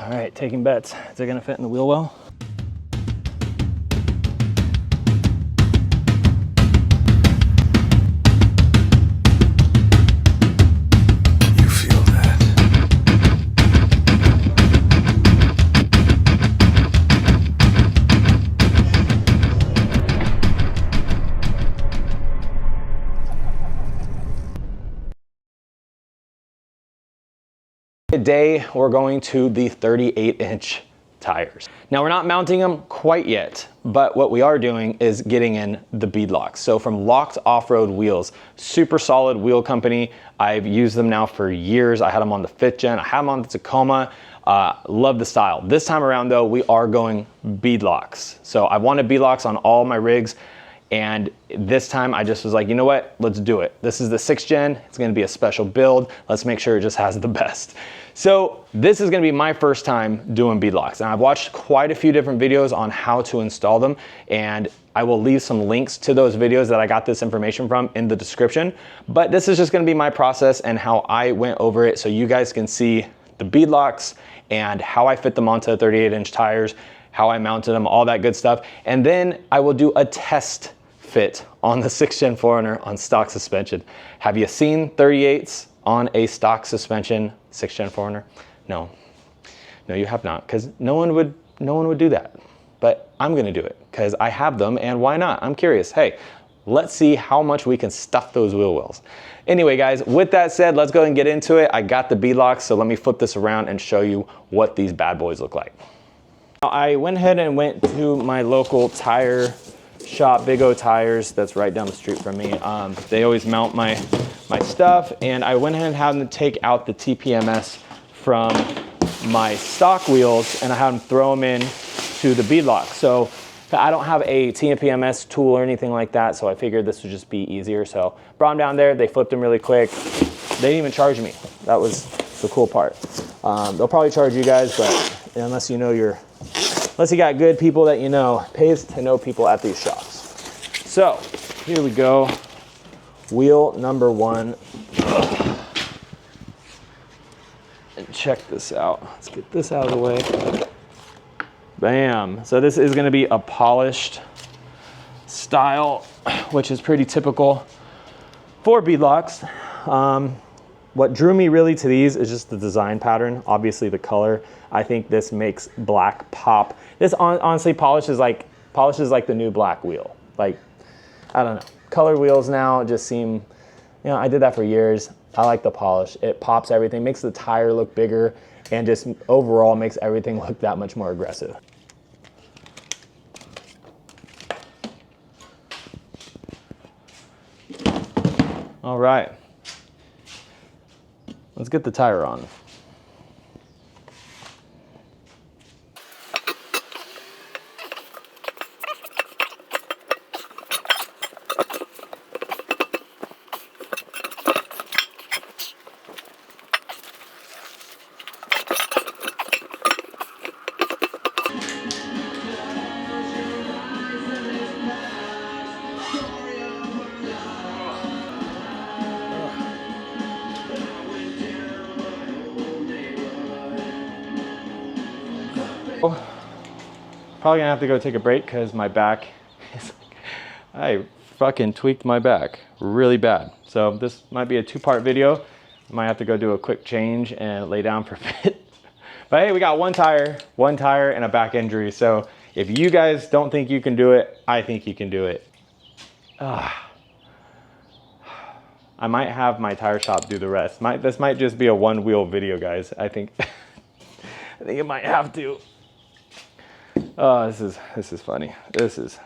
All right, taking bets. Is it gonna fit in the wheel well? You feel that? Today, we're going to the 38-inch tires. Now, we're not mounting them quite yet, but what we are doing is getting in the Beadlocks. So from Locked Offroad Wheels, super solid wheel company. I've used them now for years. I had them on the 5th gen, I had them on the Tacoma. Love the style. This time around though, we are going Beadlocks. So I wanted Beadlocks on all my rigs. And this time I just was like, you know what, let's do it. This is the 6th gen, it's gonna be a special build. Let's make sure it just has the best. So this is gonna be my first time doing Beadlocks. And I've watched quite a few different videos on how to install them. And I will leave some links to those videos that I got this information from in the description. But this is just gonna be my process and how I went over it so you guys can see the Beadlocks and how I fit them onto 38-inch tires, how I mounted them, all that good stuff. And then I will do a test fit on the 6th gen 4runner on stock suspension. Have you seen 38s on a stock suspension 6th gen 4runner? No, you have not, because no one would do that. But I'm gonna do it because I have them, and why not? I'm curious. Hey, let's see how much we can stuff those wheel wells. Anyway, guys, with that said, let's go and get into it. I got the Beadlocks, so let me flip this around and show you what these bad boys look like. I went ahead and went to my local tire shop, Big O Tires, that's right down the street from me. They always mount my stuff, and I went ahead and had them take out the TPMS from my stock wheels, and I had them throw them in to the Beadlock. So I don't have a TPMS tool or anything like that, so I figured this would just be easier. So brought them down there, they flipped them really quick. They didn't even charge me. That was the cool part. They'll probably charge you guys, but unless you know unless you got good people that you know, pays to know people at these shops. So here we go. Wheel number 1. And check this out. Let's get this out of the way. Bam. So this is gonna be a polished style, which is pretty typical for Beadlocks. What drew me really to these is just the design pattern. Obviously the color. I think this makes black pop. This honestly polishes like the new black wheel. Like, I don't know. Color wheels now just seem, you know, I did that for years. I like the polish. It pops everything, makes the tire look bigger, and just overall makes everything look that much more aggressive. All right. Let's get the tire on. Probably gonna have to go take a break because my back is I fucking tweaked my back really bad. So this might be a 2-part video. I might have to go do a quick change and lay down for a bit. But hey, we got one tire and a back injury. So if you guys don't think you can do it, I think you can do it. I might have my tire shop do the rest. This might just be a 1-wheel video, guys. I think I think it might have to. Oh, this is funny. This is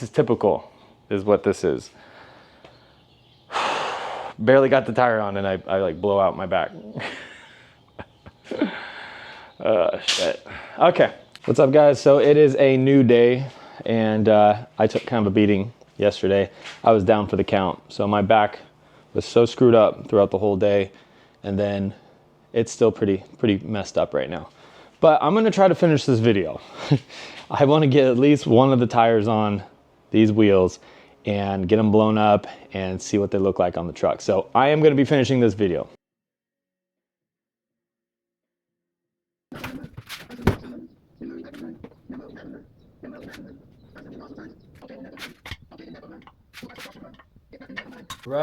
typical, is what this is. Barely got the tire on and I like blow out my back. Shit. Okay, what's up guys? So it is a new day and I took kind of a beating yesterday. I was down for the count. So my back was so screwed up throughout the whole day, and then it's still pretty messed up right now. But I'm gonna try to finish this video. I wanna get at least one of the tires on these wheels and get them blown up and see what they look like on the truck. So I am gonna be finishing this video.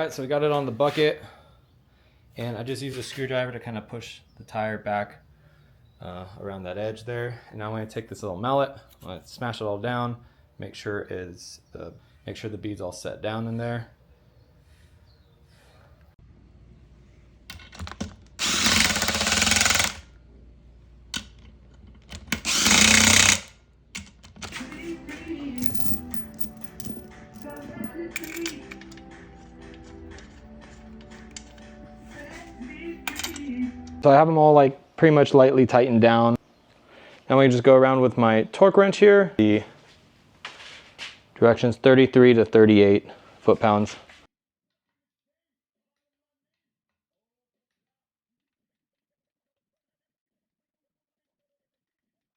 right, so we got it on the bucket, and I just used a screwdriver to kind of push the tire back around that edge there. And now I'm going to take this little mallet, I'm going to smash it all down, make sure the bead's all set down in there. So I have them all like pretty much lightly tightened down. Now we just go around with my torque wrench here. The directions 33 to 38 foot-pounds.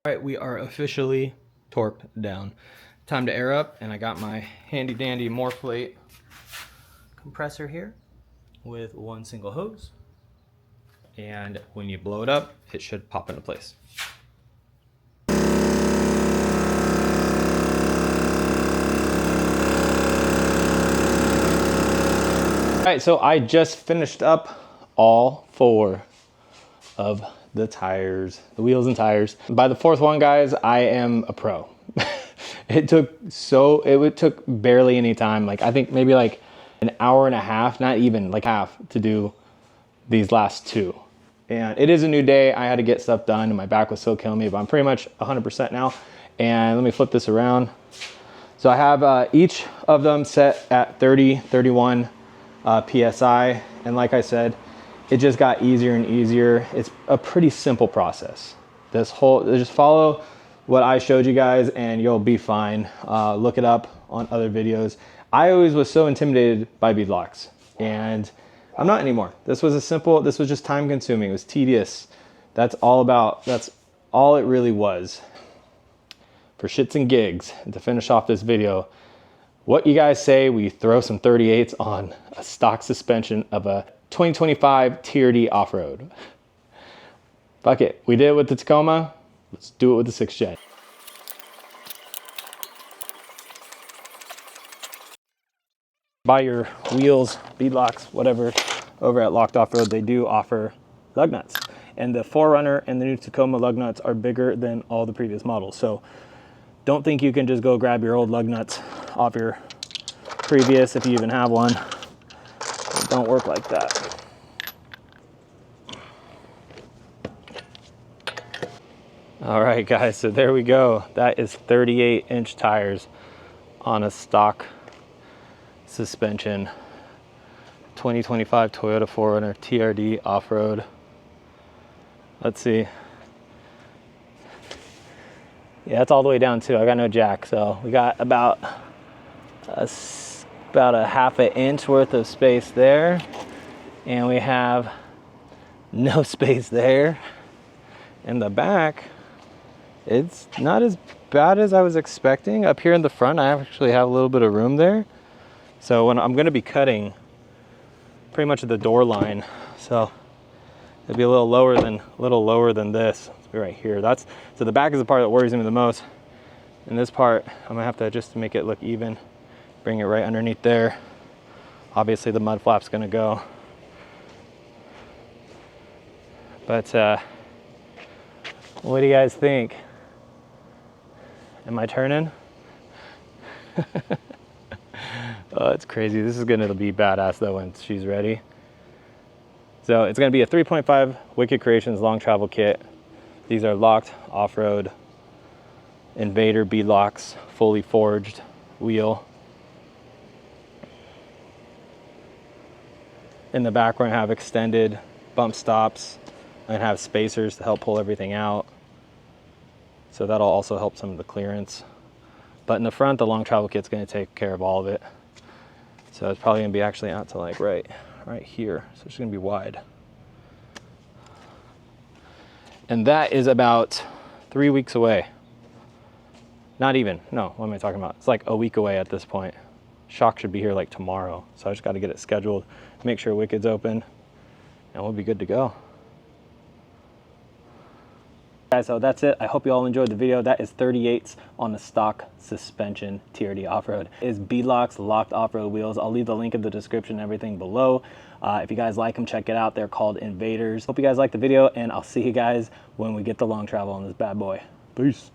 All right, we are officially torqued down. Time to air up, and I got my handy dandy Morphlate compressor here with one single hose. And when you blow it up, it should pop into place. All right, so I just finished up all 4 of the tires, the wheels and tires. By the 4th one, guys, I am a pro. It took barely any time. Like I think maybe like an hour and a half, not even like half, to do these last 2. And it is a new day. I had to get stuff done and my back was still killing me, but I'm pretty much 100% now. And let me flip this around. So I have each of them set at 30, 31 PSI. And like I said, it just got easier and easier. It's a pretty simple process. Just follow what I showed you guys and you'll be fine. Look it up on other videos. I always was so intimidated by beadlocks, and I'm not anymore. This was just time consuming. It was tedious. That's all it really was. For shits and gigs, and to finish off this video, what you guys say we throw some 38s on a stock suspension of a 2025 TRD Off-Road? Fuck it. We did it with the Tacoma. Let's do it with the 6th gen. Buy your wheels, beadlocks, whatever, over at Locked Offroad. They do offer lug nuts. And the 4runner and the new Tacoma lug nuts are bigger than all the previous models. So don't think you can just go grab your old lug nuts off your previous, if you even have one. It don't work like that. All right, guys, so there we go. That is 38-inch tires on a stock suspension 2025 Toyota 4runner TRD Off-Road. Let's see. Yeah, it's all the way down too. I got no jack, so we got about a half an inch worth of space there, and we have no space there. In the back, it's not as bad as I was expecting. Up here in the front, I actually have a little bit of room there. So when I'm going to be cutting pretty much at the door line, so it'll be a little lower than this. It'll be right here. So the back is the part that worries me the most. And this part, I'm gonna have to, just to make it look even, bring it right underneath there. Obviously the mud flap's gonna go. But what do you guys think? Am I turning? Oh, it's crazy. This is gonna be badass though when she's ready. So it's gonna be a 3.5 Wicked Creations long travel kit. These are Locked Offroad Invader Beadlocks, fully forged wheel. In the back we're gonna have extended bump stops and have spacers to help pull everything out. So that'll also help some of the clearance. But in the front, the long travel kit's gonna take care of all of it. So it's probably gonna be actually out to like right here. So it's gonna be wide. And that is about 3 weeks away. Not even, no, what am I talking about? It's like a week away at this point. Shock should be here like tomorrow. So I just gotta get it scheduled, make sure Wicked's open, and we'll be good to go. Guys, so that's it. I hope you all enjoyed the video. That is 38s on the stock suspension TRD Off-Road. Is Beadlocks Locked Offroad wheels. I'll leave the link in the description and everything below. If you guys like them, check it out. They're called Invaders. Hope you guys like the video, and I'll see you guys when we get the long travel on this bad boy. Peace.